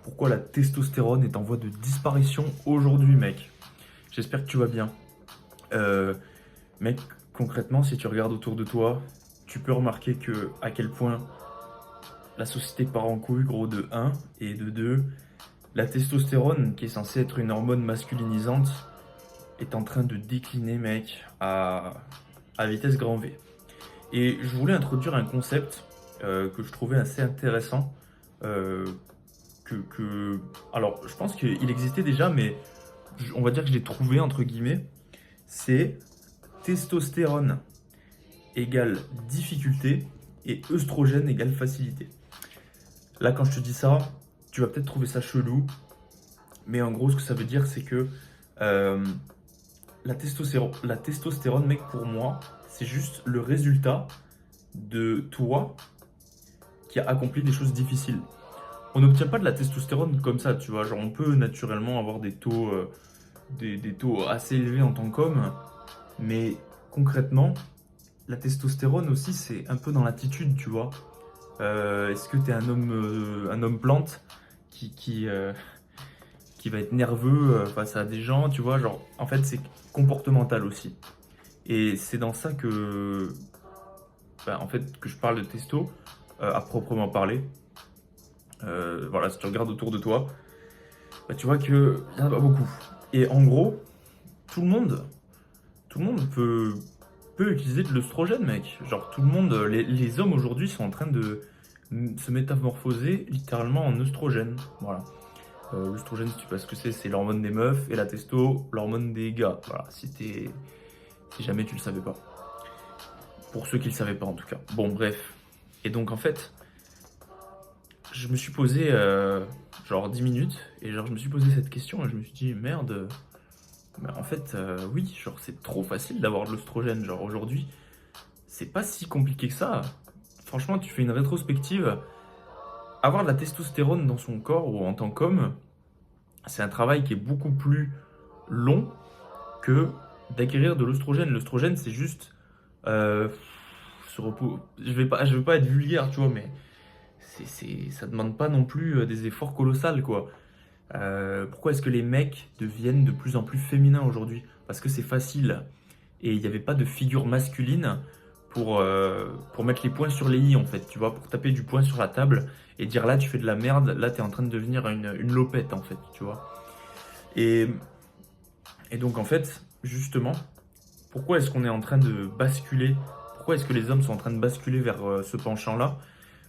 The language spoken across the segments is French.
pourquoi la testostérone est en voie de disparition aujourd'hui, mec. J'espère que tu vas bien. Euh, Mec, concrètement, si tu regardes autour de toi, tu peux remarquer que à quel point la société part en couille, gros, de un et de 2. La testostérone, qui est censée être une hormone masculinisante, est en train de décliner, mec, à vitesse grand V. Et je voulais introduire un concept que je trouvais assez intéressant. euh, alors, je pense qu'il existait déjà, mais on va dire que je l'ai trouvé, entre guillemets. C'est testostérone égale difficulté et œstrogène égale facilité. Là, quand je te dis ça, tu vas peut-être trouver ça chelou, mais en gros, ce que ça veut dire, c'est que euh, la testostérone, mec, pour moi, c'est juste le résultat de toi qui a accompli des choses difficiles. On n'obtient pas de la testostérone comme ça, tu vois. Genre, on peut naturellement avoir des taux, des taux assez élevés en tant qu'homme, mais concrètement, la testostérone aussi, c'est un peu dans l'attitude, tu vois. Est-ce que tu es un homme plante qui, qui, euh, qui va être nerveux face à des gens, tu vois. Genre, en fait, c'est comportemental aussi. Et c'est dans ça que, en fait, que je parle de testo à proprement parler. Voilà, si tu regardes autour de toi, tu vois qu'il n'y en a pas beaucoup. Et en gros, tout le monde, tout le monde peut utiliser de l'œstrogène, mec. Genre, tout le monde, les hommes aujourd'hui sont en train de se métamorphoser littéralement en œstrogène. Voilà. L'œstrogène, si tu sais pas ce que c'est l'hormone des meufs, et la testo, l'hormone des gars. Voilà, si jamais tu le savais pas. Pour ceux qui le savaient pas, en tout cas. Bon, bref. Et donc, en fait, je me suis posé genre 10 minutes, et genre, je me suis posé cette question, et je me suis dit, merde, bah, en fait, oui, genre, c'est trop facile d'avoir de l'œstrogène. Genre, aujourd'hui, c'est pas si compliqué que ça. Franchement, tu fais une rétrospective. Avoir de la testostérone dans son corps ou en tant qu'homme, c'est un travail qui est beaucoup plus long que d'acquérir de l'œstrogène. L'œstrogène, c'est juste se repos. Je vais pas être vulgaire, tu vois, mais ça demande pas non plus des efforts colossaux, quoi. Pourquoi est-ce que les mecs deviennent de plus en plus féminins aujourd'hui? Parce que c'est facile. Et il n'y avait pas de figure masculine pour mettre les points sur les i, en fait, tu vois, pour taper du poing sur la table et dire là, tu fais de la merde, là, tu es en train de devenir une lopette, en fait, tu vois. Et, et donc, en fait, justement, pourquoi est-ce qu'on est en train de basculer? Pourquoi est-ce que les hommes sont en train de basculer vers ce penchant-là?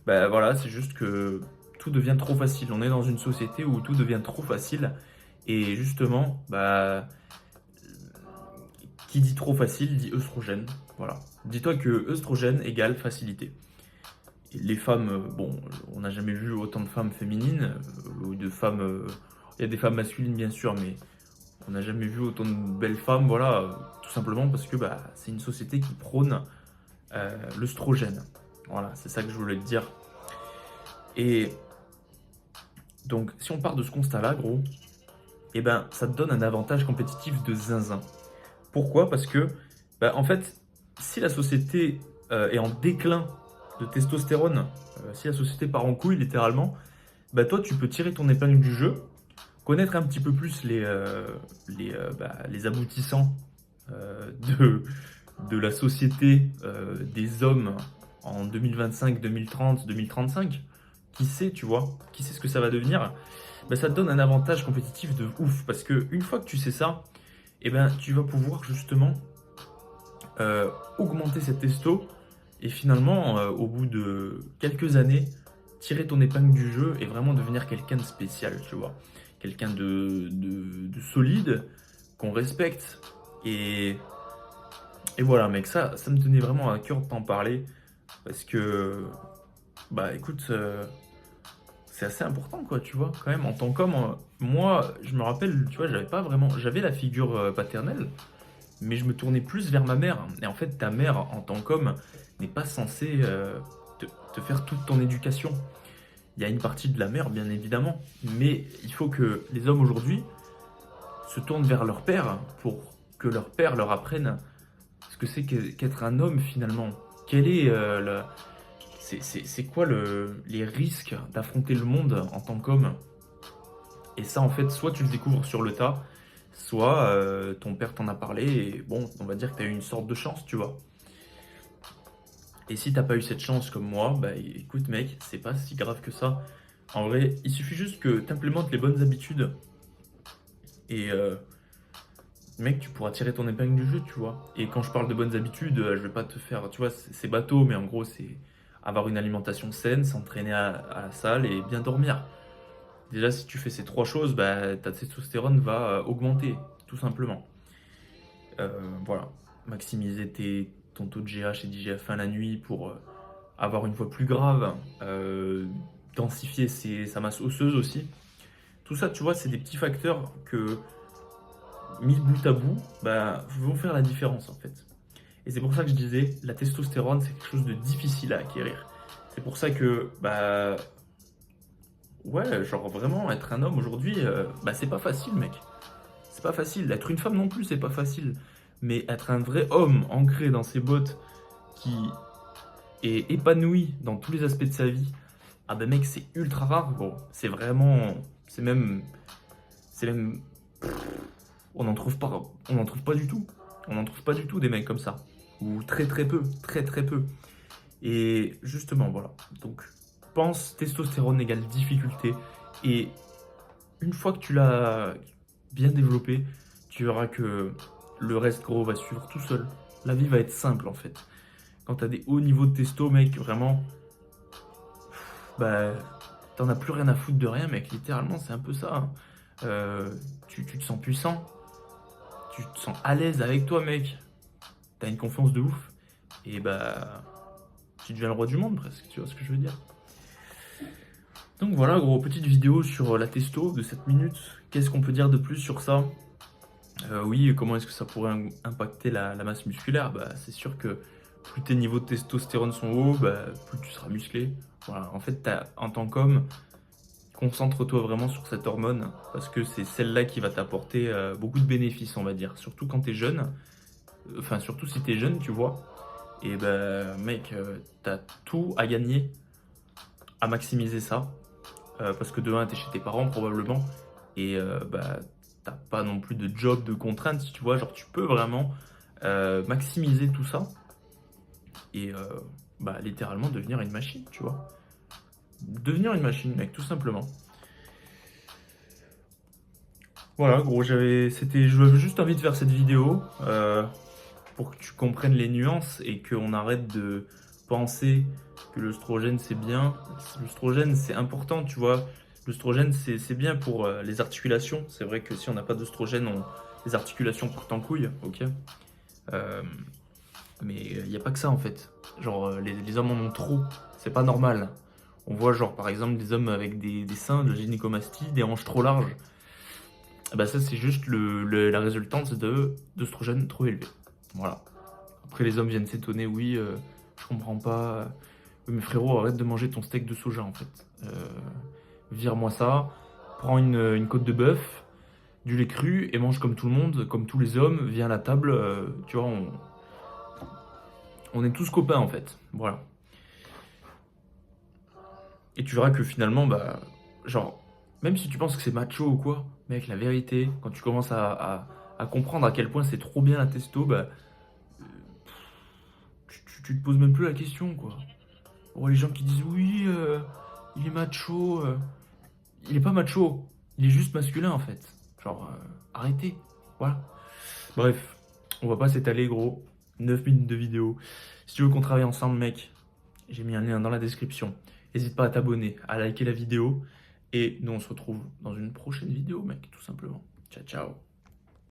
Ben voilà, c'est juste que tout devient trop facile. On est dans une société où tout devient trop facile. Et justement, bah, qui dit trop facile dit œstrogène. Voilà. Dis-toi que œstrogène égale facilité. Et les femmes, bon, on n'a jamais vu autant de femmes féminines, ou de femmes. Il y a des femmes masculines bien sûr, mais on n'a jamais vu autant de belles femmes, voilà, tout simplement parce que bah, c'est une société qui prône l'œstrogène. Voilà, c'est ça que je voulais te dire. Et donc, si on part de ce constat-là, gros, eh ben, ça te donne un avantage compétitif de zinzin. Pourquoi? Parce que, bah, en fait, si la société est en déclin de testostérone, si la société part en couille littéralement, bah, toi, tu peux tirer ton épingle du jeu, connaître un petit peu plus les aboutissants de la société des hommes en 2025, 2030, 2035. Qui sait, tu vois, qui sait ce que ça va devenir, bah, ça te donne un avantage compétitif de ouf. Parce que une fois que tu sais ça, eh ben, tu vas pouvoir justement augmenter cette testo et finalement, au bout de quelques années, tirer ton épingle du jeu et vraiment devenir quelqu'un de spécial, tu vois. Quelqu'un de solide, qu'on respecte. Et, et voilà, mec, ça me tenait vraiment à cœur de t'en parler parce que, bah écoute, c'est assez important, quoi, tu vois, quand même, en tant qu'homme. Moi, je me rappelle, tu vois, j'avais la figure paternelle, mais je me tournais plus vers ma mère. Et en fait, ta mère, en tant qu'homme, n'est pas censée te faire toute ton éducation. Il y a une partie de la mère, bien évidemment, mais il faut que les hommes aujourd'hui se tournent vers leur père pour que leur père leur apprenne ce que c'est qu'être un homme finalement. Quel est c'est quoi les risques d'affronter le monde en tant qu'homme? Et ça, en fait, soit tu le découvres sur le tas, soit ton père t'en a parlé et bon, on va dire que tu as eu une sorte de chance, tu vois. Et si t'as pas eu cette chance comme moi, bah écoute mec, c'est pas si grave que ça. En vrai, il suffit juste que t'implémentes les bonnes habitudes et mec, tu pourras tirer ton épingle du jeu, tu vois. Et quand je parle de bonnes habitudes, je vais pas te faire, tu vois, c'est bateau, mais en gros, c'est avoir une alimentation saine, s'entraîner à la salle et bien dormir. Déjà, si tu fais ces trois choses, bah, ta testostérone va augmenter, tout simplement. Voilà, maximiser ton taux de GH et d'IGF-1 la nuit pour avoir une voix plus grave, densifier sa masse osseuse aussi. Tout ça, tu vois, c'est des petits facteurs que, mis bout à bout, bah, vont faire la différence en fait. Et c'est pour ça que je disais, la testostérone, c'est quelque chose de difficile à acquérir. C'est pour ça que, bah, ouais, genre vraiment, être un homme aujourd'hui, bah, c'est pas facile, mec. C'est pas facile. Être une femme non plus, c'est pas facile. Mais être un vrai homme ancré dans ses bottes qui est épanoui dans tous les aspects de sa vie, ah ben mec, c'est ultra rare, gros. C'est vraiment. C'est même. On n'en trouve pas. On n'en trouve pas du tout. On n'en trouve pas du tout des mecs comme ça. Ou très très peu. Très très peu. Et justement, voilà. Donc, pense testostérone égale difficulté. Et une fois que tu l'as bien développé, tu verras que le reste, gros, va suivre tout seul. La vie va être simple, en fait. Quand t'as des hauts niveaux de testo, mec, vraiment, bah, t'en as plus rien à foutre de rien, mec. Littéralement, c'est un peu ça, hein. Tu te sens puissant. Tu te sens à l'aise avec toi, mec. T'as une confiance de ouf. Et bah, tu deviens le roi du monde, presque. Tu vois ce que je veux dire? Donc voilà, gros, petite vidéo sur la testo de 7 minutes. Qu'est-ce qu'on peut dire de plus sur ça? Oui, comment est-ce que ça pourrait impacter la masse musculaire? Bah, c'est sûr que plus tes niveaux de testostérone sont hauts, bah, plus tu seras musclé. Voilà, en fait, en tant qu'homme, concentre-toi vraiment sur cette hormone parce que c'est celle-là qui va t'apporter beaucoup de bénéfices, on va dire. Surtout quand t'es jeune, enfin, surtout si t'es jeune, tu vois. Et bah, mec, t'as tout à gagner à maximiser ça. Parce que de un, t'es chez tes parents probablement. Et bah, t'as pas non plus de job, de contraintes, si tu vois. Genre, tu peux vraiment maximiser tout ça et bah, littéralement devenir une machine, tu vois. Devenir une machine, mec, tout simplement. Voilà, gros, j'avais juste envie de faire cette vidéo pour que tu comprennes les nuances et qu'on arrête de penser que l'œstrogène c'est bien. L'œstrogène c'est important, tu vois. L'œstrogène c'est bien pour les articulations. C'est vrai que si on n'a pas d'œstrogène, les articulations partent en couille, ok. Euh, mais il n'y a pas que ça en fait. Genre les hommes en ont trop, c'est pas normal. On voit genre par exemple des hommes avec des seins, de la gynécomastie, des hanches trop larges. Ah bah ça c'est juste la résultante d'œstrogènes trop élevés. Voilà. Après les hommes viennent s'étonner, oui, je comprends pas. Oui mais frérot, arrête de manger ton steak de soja en fait. Vire-moi ça, prends une côte de bœuf, du lait cru et mange comme tout le monde, comme tous les hommes, viens à la table, tu vois, on est tous copains en fait. Voilà. Et tu verras que finalement, bah, genre, même si tu penses que c'est macho ou quoi, mec, la vérité, quand tu commences à comprendre à quel point c'est trop bien la testo, bah, tu te poses même plus la question, quoi. Oh, les gens qui disent oui, il est macho, il est pas macho, il est juste masculin en fait. Genre, arrêtez, voilà. Bref, on va pas s'étaler, gros. 9 minutes de vidéo. Si tu veux qu'on travaille ensemble, mec, j'ai mis un lien dans la description. N'hésite pas à t'abonner, à liker la vidéo. Et nous, on se retrouve dans une prochaine vidéo, mec, tout simplement. Ciao, ciao.